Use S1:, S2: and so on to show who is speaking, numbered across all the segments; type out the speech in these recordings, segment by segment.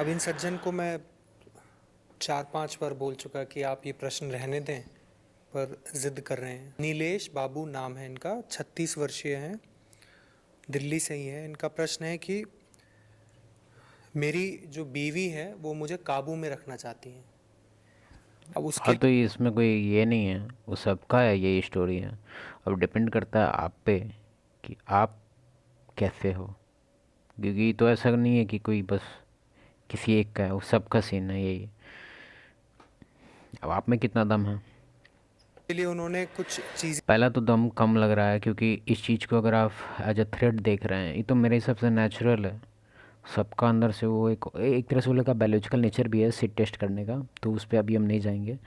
S1: अब इन सज्जन को मैं 4-5 बार बोल चुका कि आप ये प्रश्न रहने दें, पर जिद कर रहे हैं। नीलेश बाबू नाम है इनका, 36 वर्षीय हैं, दिल्ली से ही है। इनका प्रश्न है कि मेरी जो बीवी है वो मुझे काबू में रखना चाहती हैं। अब उसके
S2: हाँ, तो ये इसमें कोई ये नहीं है, वो सबका है, यही स्टोरी है। अब डिपेंड करता है आप पे कि आप कैसे हो, क्योंकि तो ऐसा नहीं है कि कोई बस किसी एक का है, वो सबका सीन है यही। अब आप में कितना दम है?
S1: लिए उन्होंने कुछ चीज़ें।
S2: पहला तो दम कम लग रहा है, क्योंकि इस चीज़ को अगर आप एज अ थ्रेट देख रहे हैं, ये तो मेरे हिसाब से नेचुरल है। सबका अंदर से वो एक एक तरह से बोले का बायोलॉजिकल नेचर भी है सिट टेस्ट करने का, तो उस पर अभी हम नहीं जाएंगे।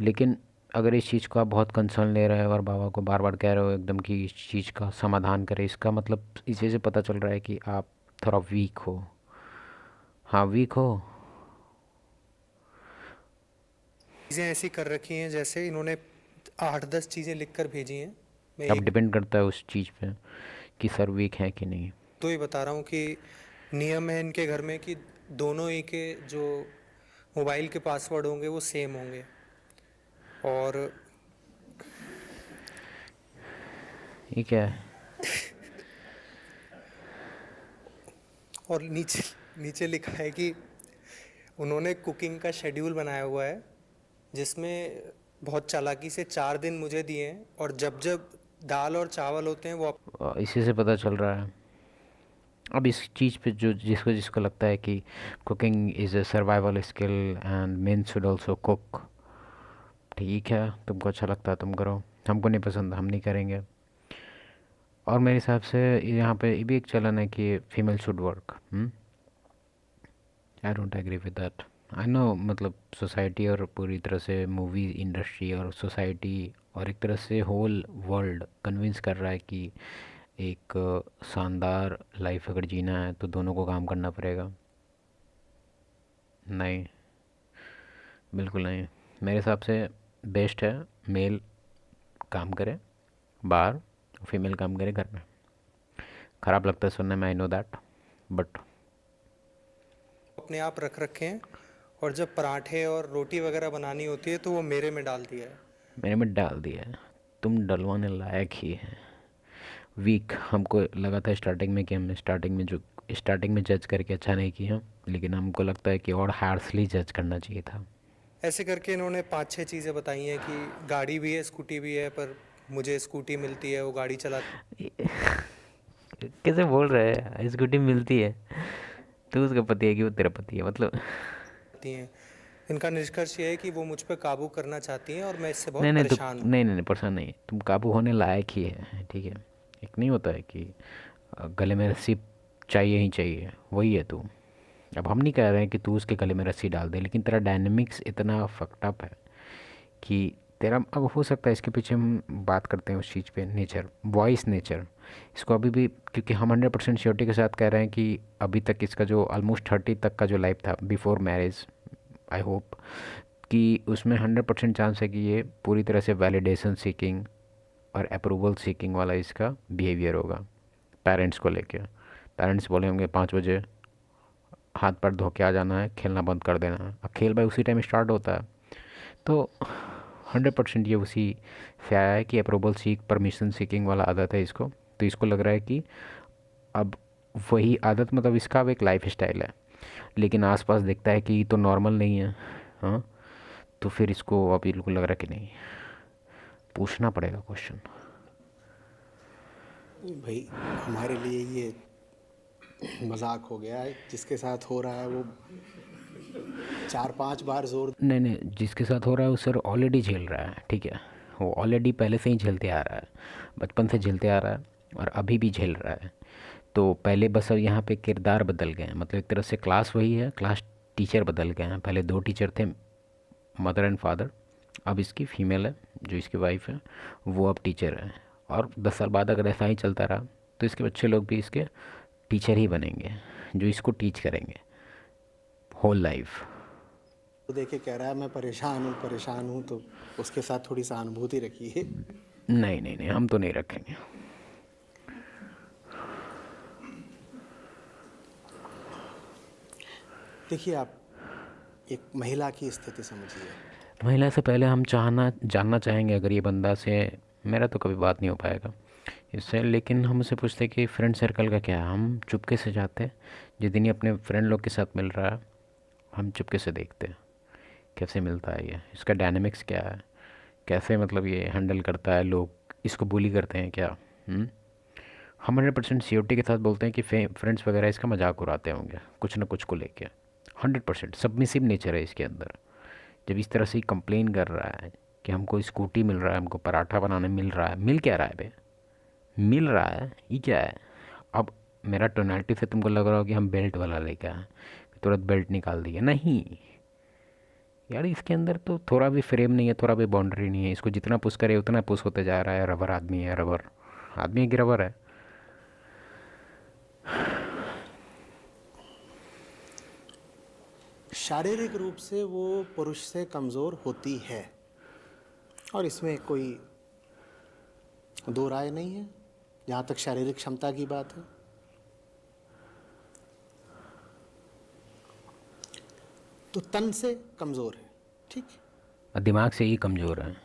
S2: लेकिन अगर इस चीज़ को आप बहुत कंसर्न ले रहे हो और बाबा को बार बार कह रहे हो एकदम कि इस चीज़ का समाधान करें, इसका मतलब इस चीज़ से पता चल रहा है कि आप थोड़ा वीक हो। हाँ, वीक हो।
S1: ऐसी कर रखी हैं, जैसे इन्होंने 8-10 चीज़ें लिख कर भेजी हैं। मैं
S2: अब
S1: एक
S2: डिपेंड करता है उस चीज़ पे कि सर वीक है कि नहीं।
S1: तो ही बता रहा हूँ कि नियम है इनके घर में कि दोनों ही के जो मोबाइल के पासवर्ड होंगे वो सेम होंगे। और
S2: ये क्या है?
S1: और नीचे नीचे लिखा है कि उन्होंने कुकिंग का शेड्यूल बनाया हुआ है, जिसमें बहुत चालाकी से 4 दिन मुझे दिए हैं, और जब जब दाल और चावल होते हैं वो
S2: इसी से पता चल रहा है। अब इस चीज़ पे जो जिसको जिसको लगता है कि cooking is a survival skill and main should also cook, ठीक है, तुमको अच्छा लगता है तुम करो, हमको नहीं पसंद हम नहीं करेंगे। और मेरे हिसाब से यहाँ पे ये भी एक चलन है कि female should work. I don't agree with that. I know, मतलब सोसाइटी और पूरी तरह से मूवी इंडस्ट्री और सोसाइटी और एक तरह से होल वर्ल्ड कन्विंस कर रहा है कि एक शानदार लाइफ अगर जीना है तो दोनों को काम करना पड़ेगा। नहीं, बिल्कुल नहीं। मेरे हिसाब से बेस्ट है मेल काम करे बाहर, फीमेल काम करे घर में। ख़राब लगता है सुनने में, आई नो दैट, बट
S1: अपने आप रख रखे हैं, और जब पराठे और रोटी वगैरह बनानी होती है तो वो मेरे में डाल दिया है।
S2: मैंने में डाल दिया है। तुम डलवाने लायक ही है। वीक हमको लगा था स्टार्टिंग में कि हमने स्टार्टिंग में जज करके अच्छा नहीं किया, लेकिन हमको लगता है कि और हार्शली जज करना चाहिए था।
S1: ऐसे करके इन्होंने 5-6 चीज़ें बताई हैं कि गाड़ी भी है, स्कूटी भी है, पर मुझे स्कूटी मिलती है, वो गाड़ी चलाती
S2: कैसे बोल रहे हैं स्कूटी मिलती है? तू उसका पति है कि वो तेरा पति है, मतलब?
S1: हैं। इनका निष्कर्ष ये है कि वो मुझ पर काबू करना चाहती हैं और मैं इससे
S2: नहीं
S1: बहुत
S2: नहीं, तो
S1: परेशान हूँ।
S2: नहीं नहीं नहीं, परेशान नहीं, तुम काबू होने लायक ही है, ठीक है। एक नहीं होता है कि गले में रस्सी चाहिए ही चाहिए, वही है तू। अब हम नहीं कह रहे हैं कि तू उसके गले में रस्सी डाल दे, लेकिन तेरा डायनेमिक्स इतना फक्ड अप है कि तेरा, अब हो सकता है इसके पीछे हम बात करते हैं उस चीज़ पे, नेचर, वॉइस नेचर, इसको अभी भी, क्योंकि हम 100% श्योरिटी के साथ कह रहे हैं कि अभी तक इसका जो ऑलमोस्ट 30 तक का जो लाइफ था बिफोर मैरिज, आई होप कि उसमें 100% चांस है कि ये पूरी तरह से वैलिडेशन सीकिंग और अप्रूवल सीकिंग वाला इसका बिहेवियर होगा पेरेंट्स को लेके। पेरेंट्स बोले होंगे 5 बजे हाथ पैर धो के आ जाना है, खेलना बंद कर देना है, अब खेल भाई उसी टाइम स्टार्ट होता है। तो 100% ये उसी से आया है कि अप्रूवल सीक, परमिशन सीकिंग वाला आदत है इसको। तो इसको लग रहा है कि अब वही आदत, मतलब इसका अब एक लाइफ स्टाइल है, लेकिन आसपास दिखता है कि ये तो नॉर्मल नहीं है। हाँ, तो फिर इसको अब बिल्कुल लग रहा है कि नहीं, पूछना पड़ेगा क्वेश्चन।
S3: भाई, हमारे लिए ये मजाक हो गया है। जिसके साथ हो रहा है वो 4-5 बार जोर।
S2: नहीं नहीं, जिसके साथ हो रहा है वो सर ऑलरेडी झेल रहा है, ठीक है। वो ऑलरेडी पहले से ही झेलते आ रहा है, बचपन से झेलते आ रहा है और अभी भी झेल रहा है। तो पहले बस अब यहाँ पे किरदार बदल गए हैं, मतलब एक तरह से क्लास वही है, क्लास टीचर बदल गए हैं। पहले 2 टीचर थे, मदर एंड फादर, अब इसकी फीमेल है जो इसकी वाइफ है, वो अब टीचर है। और 10 साल बाद अगर ऐसा ही चलता रहा तो इसके बच्चे लोग भी इसके टीचर ही बनेंगे, जो इसको टीच करेंगे होल लाइफ।
S3: देखे कह रहा है मैं परेशान हूँ परेशान हूँ, तो उसके साथ थोड़ी सहानुभूति रखिए।
S2: नहीं नहीं नहीं, हम तो नहीं रखेंगे।
S3: देखिए, आप एक महिला की स्थिति समझिए।
S2: महिला से पहले हम जानना चाहेंगे अगर ये बंदा से मेरा तो कभी बात नहीं हो पाएगा इससे, लेकिन हम उससे पूछते कि फ्रेंड सर्कल का क्या है। हम चुपके से जाते हैं, जिस दिन ये अपने फ्रेंड लोग के साथ मिल रहा है हम चुपके से देखते हैं कैसे मिलता है ये, इसका डायनेमिक्स क्या है, कैसे मतलब ये हैंडल करता है, लोग इसको बुली करते हैं क्या। हम 100% श्योरिटी के साथ बोलते हैं कि फ्रेंड्स वगैरह इसका मजाक उड़ाते होंगे कुछ ना कुछ को लेके। 100% सबमिसिव नेचर है इसके अंदर। जब इस तरह से कंप्लेन कर रहा है कि हमको स्कूटी मिल रहा है, हमको पराठा बनाने मिल रहा है, मिल क्या रहा है बे, मिल रहा है ये क्या है। अब मेरा टोनैलिटी से तुमको लग रहा हो कि हम बेल्ट वाला लेके आए, तुरंत बेल्ट निकाल दिए, नहीं यार इसके अंदर तो थोड़ा भी फ्रेम नहीं है, थोड़ा भी बाउंड्री नहीं है। इसको जितना पुश करे उतना पुश होते जा रहा है। रबर आदमी है, रबर आदमी की रबर है।
S3: शारीरिक रूप से वो पुरुष से कमज़ोर होती है और इसमें कोई दो राय नहीं है जहाँ तक शारीरिक क्षमता की बात है। तो तन से कमज़ोर है, ठीक है।
S2: और दिमाग से ही कमज़ोर है।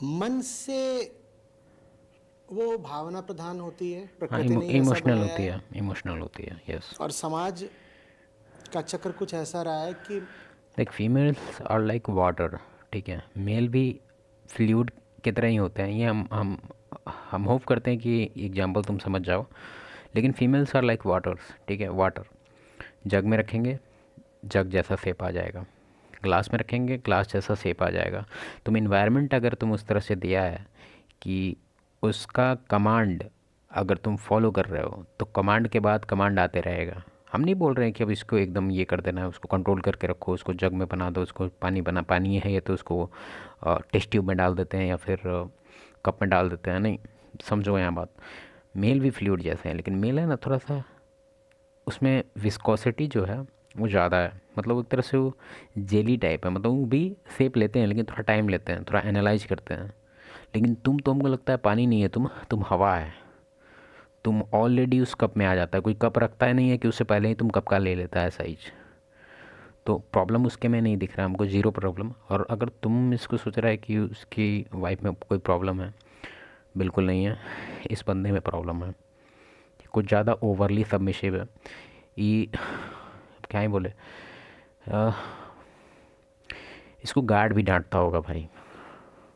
S3: मन से वो भावना प्रधान होती है, प्रकृति ने ही ऐसा
S2: इमोशनल
S3: बनाया
S2: होती
S3: है।
S2: है, इमोशनल होती है, यस।
S3: और समाज का चक्र कुछ ऐसा रहा है कि
S2: like females are like water, ठीक है। मेल भी फ्लूइड की तरह ही होते हैं। ये हम होप करते हैं कि एग्जांपल तुम समझ जाओ, लेकिन फीमेल्स आर लाइक वाटर्स, ठीक है। वाटर जग में रखेंगे, जग जैसा शेप आ जाएगा। ग्लास में रखेंगे, ग्लास जैसा शेप आ जाएगा। तुम इन्वायरमेंट अगर तुम उस तरह से दिया है कि उसका कमांड अगर तुम फॉलो कर रहे हो तो कमांड के बाद कमांड आते रहेगा। हम नहीं बोल रहे हैं कि अब इसको एकदम ये कर देना है, उसको कंट्रोल करके रखो, उसको जग में बना दो, उसको पानी है ये तो उसको टेस्ट ट्यूब में डाल देते हैं या फिर कप में डाल देते हैं। नहीं, समझो यहाँ बात। मेल भी फ्लूइड जैसे हैं, लेकिन मेल है ना थोड़ा सा उसमें विस्कोसिटी जो है वो ज़्यादा है। मतलब एक तरह से वो जेली टाइप है, मतलब वो भी शेप लेते हैं लेकिन थोड़ा टाइम लेते हैं, थोड़ा एनालाइज करते हैं। लेकिन तो हमको लगता है पानी नहीं है, तुम हवा है। तुम ऑलरेडी उस कप में आ जाता है। कोई कप रखता है नहीं है कि उससे पहले ही तुम कप का ले लेता है साइज। तो प्रॉब्लम उसके में नहीं दिख रहा है हमको, ज़ीरो प्रॉब्लम। और अगर तुम इसको सोच रहा है कि उसकी वाइफ में कोई प्रॉब्लम है, बिल्कुल नहीं है। इस बंदे में प्रॉब्लम है, कुछ ज़्यादा ओवरली सबमिसिव है। ये क्या ही बोले, अ, इसको गार्ड भी डांटता होगा भाई।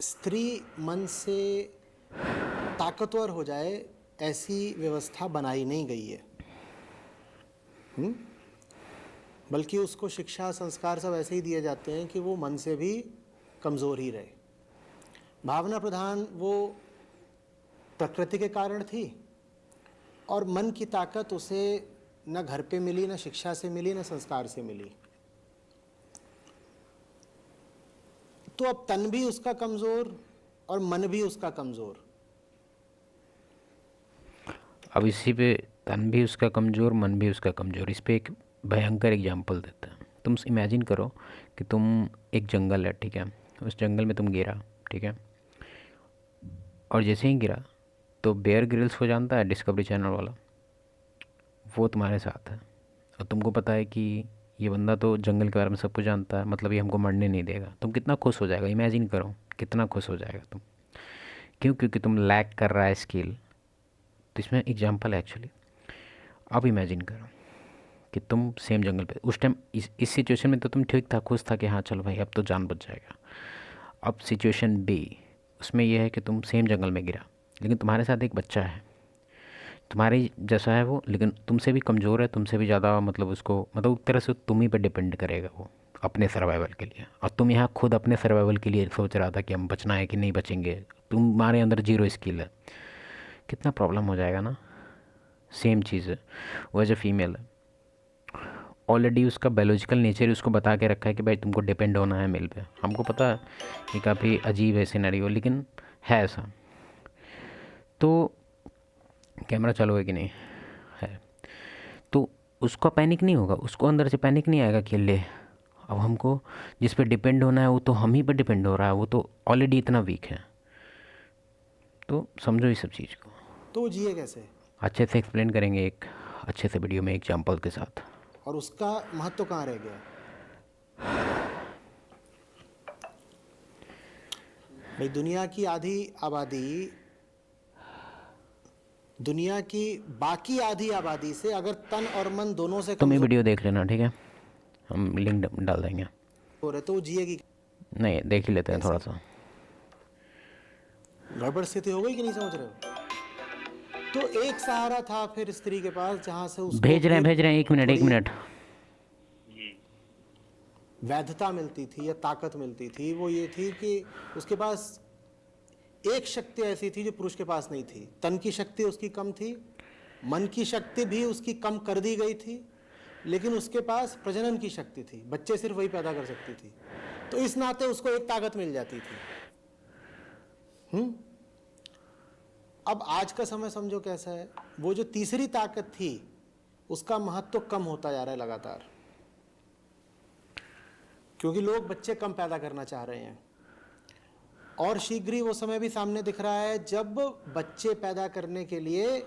S3: स्त्री मन से ताकतवर हो जाए ऐसी व्यवस्था बनाई नहीं गई है। बल्कि उसको शिक्षा संस्कार सब ऐसे ही दिए जाते हैं कि वो मन से भी कमज़ोर ही रहे। भावना प्रधान वो प्रकृति के कारण थी और मन की ताकत उसे न घर पे मिली, न शिक्षा से मिली, न संस्कार से मिली। तो अब तन भी उसका कमज़ोर और मन भी उसका कमज़ोर।
S2: अब इसी पे तन भी उसका कमज़ोर, मन भी उसका कमज़ोर। इस पे एक भयंकर एग्जांपल देता है। तुम इमेजिन करो कि तुम एक जंगल है, ठीक है। उस जंगल में तुम गिरा, ठीक है। और जैसे ही गिरा तो बेयर ग्रिल्स को जानता है, डिस्कवरी चैनल वाला, वो तुम्हारे साथ है। और तुमको पता है कि ये बंदा तो जंगल के बारे में सब कुछ जानता है, मतलब ये हमको मरने नहीं देगा। तुम कितना खुश हो जाएगा, इमेजिन करो कितना खुश हो जाएगा तुम। क्यों? क्योंकि तुम लैक कर रहा है स्किल। तो इसमें एग्जांपल है एक्चुअली। अब इमेजिन करो कि तुम सेम जंगल पे उस टाइम इस सिचुएशन में तो तुम ठीक था, खुश था कि हाँ चलो भाई अब तो जान बच जाएगा। अब सिचुएशन बी, उसमें यह है कि तुम सेम जंगल में गिरा, लेकिन तुम्हारे साथ एक बच्चा है तुम्हारे जैसा है वो, लेकिन तुमसे भी कमज़ोर है, तुमसे भी ज़्यादा, मतलब उसको मतलब एक तरह से तुम ही पे डिपेंड करेगा वो अपने सर्वाइवल के लिए। और तुम यहाँ खुद अपने सर्वाइवल के लिए सोच रहा था कि हम बचना है कि नहीं बचेंगे, तुम्हारे अंदर जीरो स्किल है। कितना प्रॉब्लम हो जाएगा ना। सेम चीज़ है, वो एज ए फीमेल है, ऑलरेडी उसका बायोलॉजिकल नेचर उसको बता के रखा है कि भाई तुमको डिपेंड होना है मेल पे। हमको पता है ये काफ़ी अजीब है सिनेरियो, लेकिन है ऐसा। तो कैमरा चालू है कि नहीं है, तो उसका पैनिक नहीं होगा, उसको अंदर से पैनिक नहीं आएगा कि ले अब हमको जिस पे डिपेंड होना है वो तो हम ही पे डिपेंड हो रहा है, वो तो ऑलरेडी इतना वीक है। तो समझो इस सब चीज़ को
S3: तो वो जिए कैसे?
S2: अच्छे से एक्सप्लेन करेंगे एक अच्छे से वीडियो में एग्जाम्पल के साथ।
S3: और उसका महत्व कहाँ रह गया? भाई दुनिया की आधी आबादी, दुनिया की बाकी आधी आबादी से अगर तन और मन दोनों से
S2: तुम ये
S3: कमजोर
S2: वीडियो देख लेना, ठीक है, हम लिंक डाल देंगे।
S3: हो रहे तो वो जिएगी
S2: नहीं, देख ही लेते हैं थोड़ा सा।
S3: गड़बड़ स्थिति हो गई कि नहीं समझ रहे हो? तो एक सहारा था फिर स्त्री के पास जहां से उसको
S2: भेज रहे हैं, एक मिनट।
S3: वैधता मिलती थी या ताकत मिलती थी, वो ये थी कि उसके पास एक शक्ति ऐसी थी जो पुरुष के पास नहीं थी। तन की शक्ति उसकी कम थी, मन की शक्ति भी उसकी कम कर दी गई थी, लेकिन उसके पास प्रजनन की शक्ति थी, बच्चे सिर्फ वही पैदा कर सकती थी। तो इस नाते उसको एक ताकत मिल जाती थी। अब आज का समय समझो कैसा है, वो जो तीसरी ताकत थी उसका महत्व कम होता जा रहा है लगातार, क्योंकि लोग बच्चे कम पैदा करना चाह रहे हैं। और शीघ्र ही वो समय भी सामने दिख रहा है जब बच्चे पैदा करने के लिए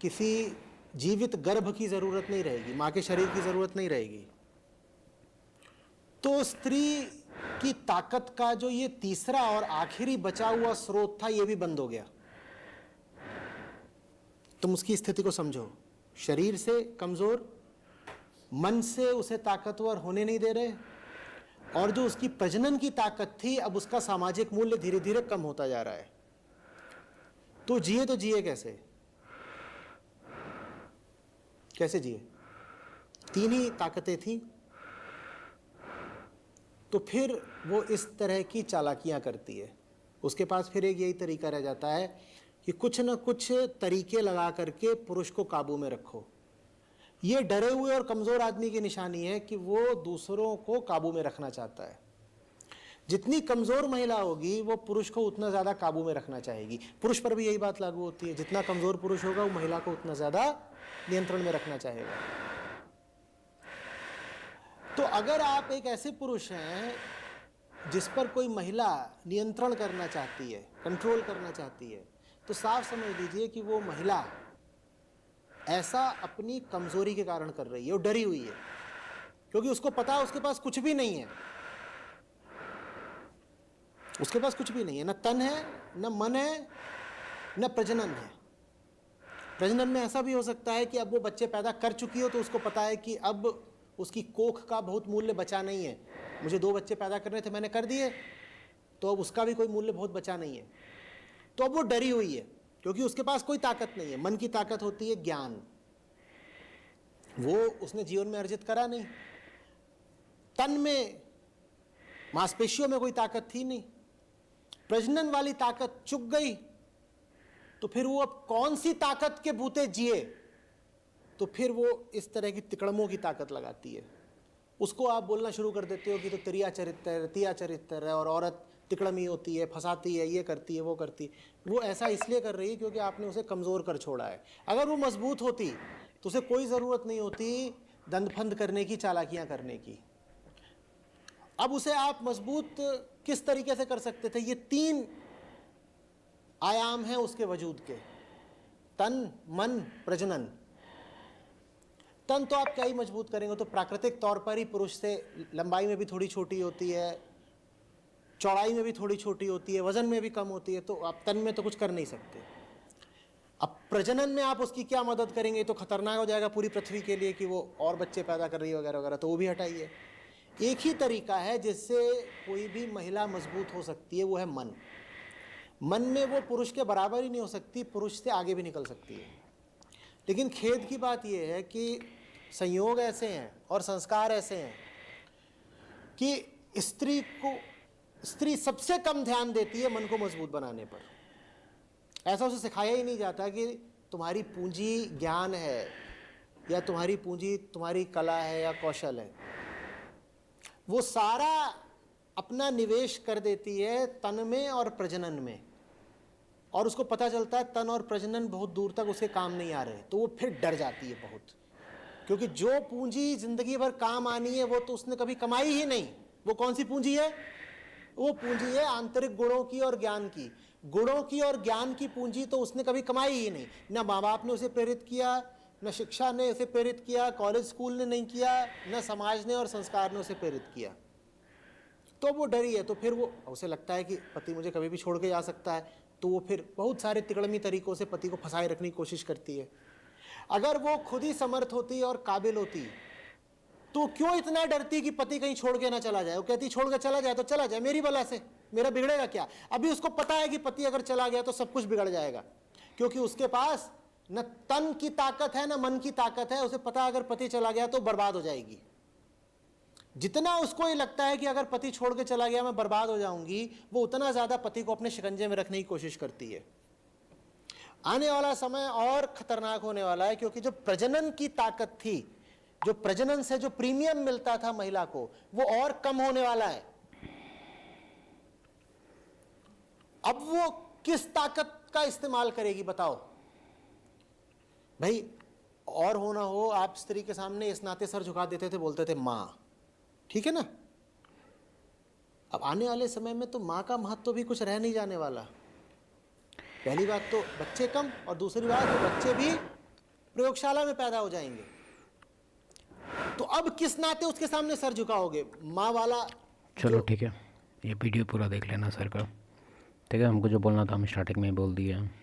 S3: किसी जीवित गर्भ की जरूरत नहीं रहेगी, मां के शरीर की जरूरत नहीं रहेगी। तो स्त्री की ताकत का जो ये तीसरा और आखिरी बचा हुआ स्रोत था, ये भी बंद हो गया। तुम उसकी स्थिति को समझो, शरीर से कमजोर, मन से उसे ताकतवर होने नहीं दे रहे, और जो उसकी प्रजनन की ताकत थी अब उसका सामाजिक मूल्य धीरे धीरे कम होता जा रहा है। तो जिए कैसे? कैसे जिए? तीन ही ताकतें थी, तो फिर वो इस तरह की चालाकियां करती है। उसके पास फिर एक यही तरीका रह जाता है कि कुछ न कुछ तरीके लगा करके पुरुष को काबू में रखो। ये डरे हुए और कमजोर आदमी की निशानी है कि वो दूसरों को काबू में रखना चाहता है। जितनी कमजोर महिला होगी वो पुरुष को उतना ज्यादा काबू में रखना चाहेगी। पुरुष पर भी यही बात लागू होती है, जितना कमजोर पुरुष होगा वो महिला को उतना ज्यादा नियंत्रण में रखना चाहेगा। तो अगर आप एक ऐसे पुरुष हैं जिस पर कोई महिला नियंत्रण करना चाहती है, कंट्रोल करना चाहती है, तो साफ समझ लीजिए कि वो महिला ऐसा अपनी कमजोरी के कारण कर रही है। वो डरी हुई है क्योंकि उसको पता है उसके पास कुछ भी नहीं है। उसके पास कुछ भी नहीं है, न तन है, न मन है, न प्रजनन है। प्रजनन में ऐसा भी हो सकता है कि अब वो बच्चे पैदा कर चुकी हो तो उसको पता है कि अब उसकी कोख का बहुत मूल्य बचा नहीं है। मुझे 2 बच्चे पैदा करने थे, मैंने कर दिए, तो अब उसका भी कोई मूल्य बहुत बचा नहीं है। तो अब वो डरी हुई है क्योंकि उसके पास कोई ताकत नहीं है। मन की ताकत होती है ज्ञान, वो उसने जीवन में अर्जित करा नहीं। तन में, मांसपेशियों में कोई ताकत थी नहीं। प्रजनन वाली ताकत चुक गई, तो फिर वो अब कौन सी ताकत के बूते जिए? तो फिर वो इस तरह की तिकड़मों की ताकत लगाती है। उसको आप बोलना शुरू कर देते हो कि तो तिरिया चरित्र है और औरत तिकड़मी होती है, फंसाती है, ये करती है, वो करती है। वो ऐसा इसलिए कर रही है क्योंकि आपने उसे कमजोर कर छोड़ा है। अगर वो मजबूत होती तो उसे कोई जरूरत नहीं होती दंडफंद करने की, चालाकियां करने की। अब उसे आप मजबूत किस तरीके से कर सकते थे? ये 3 आयाम हैं उसके वजूद के, तन, मन, प्रजनन। तन तो आप क्या ही मजबूत करेंगे, तो प्राकृतिक तौर पर ही पुरुष से लंबाई में भी थोड़ी छोटी होती है, चौड़ाई में भी थोड़ी छोटी होती है, वजन में भी कम होती है, तो आप तन में तो कुछ कर नहीं सकते। अब प्रजनन में आप उसकी क्या मदद करेंगे? तो खतरनाक हो जाएगा पूरी पृथ्वी के लिए कि वो और बच्चे पैदा कर रही है वगैरह वगैरह, तो वो भी हटाइए। एक ही तरीका है जिससे कोई भी महिला मजबूत हो सकती है, वो है मन। मन में वो पुरुष के बराबर ही नहीं हो सकती, पुरुष से आगे भी निकल सकती है। लेकिन खेद की बात यह है कि संयोग ऐसे हैं और संस्कार ऐसे हैं कि स्त्री सबसे कम ध्यान देती है मन को मजबूत बनाने पर। ऐसा उसे सिखाया ही नहीं जाता कि तुम्हारी पूंजी ज्ञान है या तुम्हारी पूंजी तुम्हारी कला है या कौशल है। वो सारा अपना निवेश कर देती है तन में और प्रजनन में, और उसको पता चलता है तन और प्रजनन बहुत दूर तक उसके काम नहीं आ रहे, तो वो फिर डर जाती है बहुत, क्योंकि जो पूंजी जिंदगी भर काम आनी है वो तो उसने कभी कमाई ही नहीं। वो कौन सी पूंजी है? वो पूंजी है आंतरिक गुणों की और ज्ञान की। गुणों की और ज्ञान की पूंजी तो उसने कभी कमाई ही नहीं। ना माँ बाप ने उसे प्रेरित किया, न शिक्षा ने उसे प्रेरित किया, कॉलेज स्कूल ने नहीं किया, न समाज ने और संस्कार ने उसे प्रेरित किया, तो वो डरी है। तो फिर वो उसे लगता है कि पति मुझे कभी भी छोड़ के जा सकता है, तो वो फिर बहुत सारे तिकड़मी तरीकों से पति को फंसाए रखने की कोशिश करती है। अगर वो खुद ही समर्थ होती और काबिल होती तो क्यों इतना डरती कि पति कहीं छोड़ के ना चला जाए। वो कहती छोड़ के चला जाए तो चला जाए, मेरी बला से मेरा बिगड़ेगा क्या। अभी उसको पता है कि पति अगर चला गया तो सब कुछ बिगड़ जाएगा, क्योंकि उसके पास न तन की ताकत है न मन की ताकत है। उसे पता अगर पति चला गया तो बर्बाद हो जाएगी। जितना उसको ये लगता है कि अगर पति छोड़ के चला गया मैं बर्बाद हो जाऊंगी, वो उतना ज्यादा पति को अपने शिकंजे में रखने की कोशिश करती है। आने वाला समय और खतरनाक होने वाला है, क्योंकि जो प्रजनन की ताकत थी, जो प्रजनन से जो प्रीमियम मिलता था महिला को, वो और कम होने वाला है। अब वो किस ताकत का इस्तेमाल करेगी बताओ भाई। और होना हो, आप स्त्री के सामने इस नाते सर झुका देते थे, बोलते थे मां, ठीक है ना। अब आने वाले समय में तो मां का महत्व तो भी कुछ रह नहीं जाने वाला। पहली बात तो बच्चे कम, और दूसरी बात तो बच्चे भी प्रयोगशाला में पैदा हो जाएंगे। तो अब किस नाते उसके सामने सर झुकाओगे, माँ वाला।
S2: चलो ठीक है, ये वीडियो पूरा देख लेना सर का, ठीक है। हमको जो बोलना था हम स्टार्टिंग में ही बोल दिए हैं।